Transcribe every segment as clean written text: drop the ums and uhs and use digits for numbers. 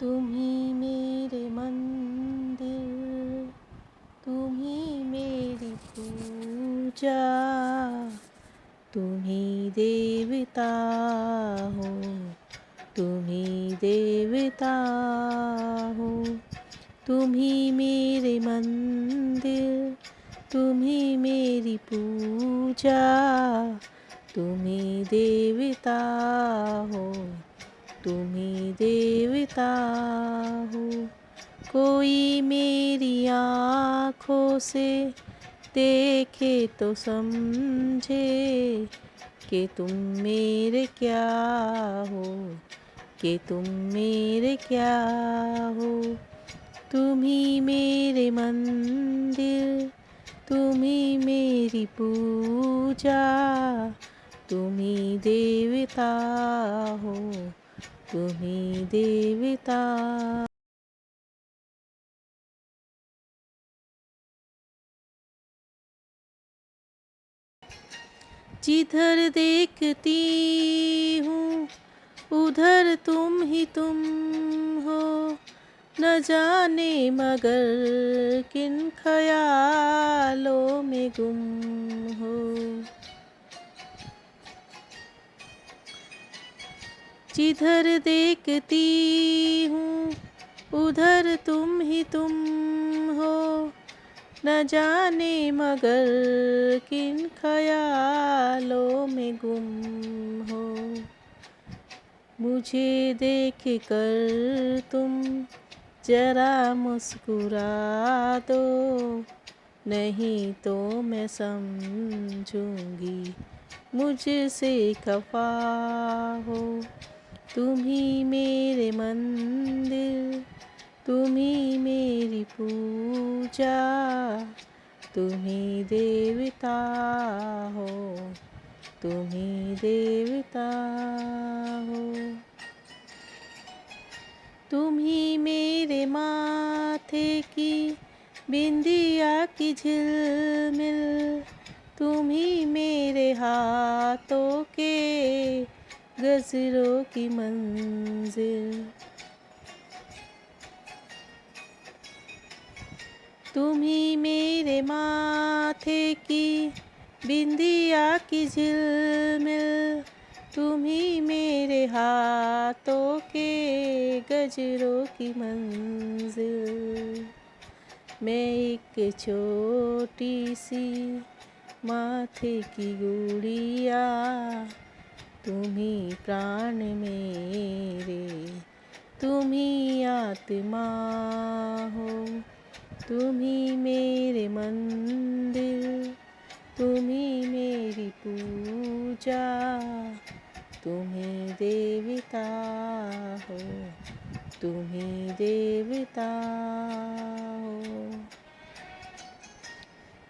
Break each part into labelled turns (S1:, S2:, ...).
S1: तुम ही मेरे मंदिर, तुम ही मेरी पूजा, तुम ही देवता हो, तुम ही देवता हो। तुम ही मेरे मंदिर, तुम ही मेरी पूजा, तुम ही देवता हो, तुम ही देवता हो। कोई मेरी आँखों से देखे तो समझे कि तुम मेरे क्या हो, कि तुम मेरे क्या हो। तुम ही मेरे मंदिर, तुम ही मेरी पूजा, तुम ही देवता हो, तुम ही देवता। जिधर देखती हूँ उधर तुम हो, न जाने मगर किन ख्यालों में गुम हो। जिधर देखती हूँ उधर तुम हो, न जाने मगर किन ख्यालों में गुम हो। मुझे देख कर तुम जरा मुस्कुरा दो, नहीं तो मैं समझूंगी मुझसे खफा हो। तुम ही मेरे मंदिर, तुम ही मेरी पूजा, तुम ही देवता हो, तुम ही देवता हो। तुम ही मेरे माथे की बिंदिया की झिलमिल, तुम ही मेरे हाथों के गजरों की मंजिल। तुम ही मेरे माथे की बिंदिया की झिलमिल, तुम ही मेरे हाथों के गजरों की मंजिल। मैं एक छोटी सी माथे की गुड़िया, तुम ही प्राण मेरे, तुम ही आत्मा हो। तुम ही मेरे मंदिर, तुम ही मेरी पूजा, तुम ही देवता हो, तुम ही देवता हो।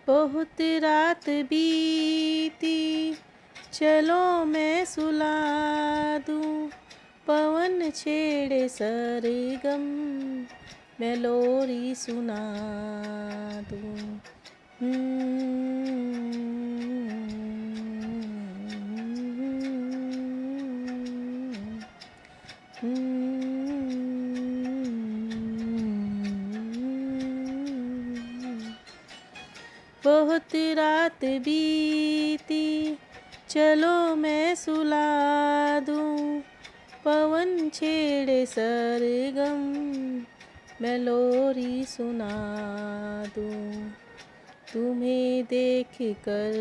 S1: बहुत रात बीती, चलो मैं सुला दूँ, पवन छेड़े सरगम, मैं लोरी सुना दूँ। बहुत रात बीती, चलो मैं सुला दूँ, पवन छेड़े सरगम, मैं लोरी सुना दूँ। तुम्हें देख कर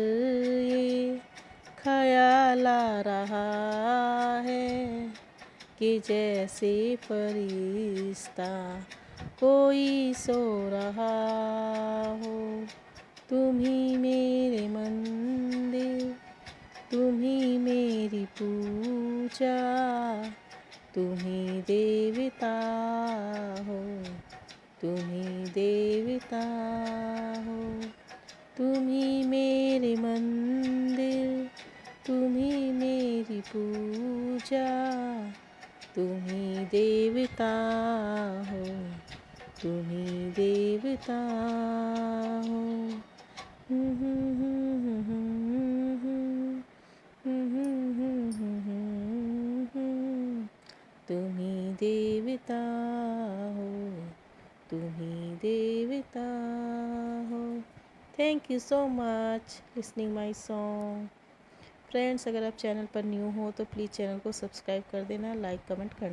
S1: ये ख्याल आ रहा है कि जैसे फरिश्ता कोई सो रहा हो। तुम ही मेरे मंदिर, तुम ही मेरी पूजा, तुम ही देवता हो, तुम ही देवता हो। तुम ही मेरे मंदिर, तुम ही मेरी पूजा, तुम ही देवता हो, तुम ही देवता हो। तुम ही देवता तुम ही देवता हो। Thank you so much listening my song. Friends, अगर आप चैनल पर न्यू हो तो प्लीज़ चैनल को सब्सक्राइब कर देना, लाइक कमेंट करना।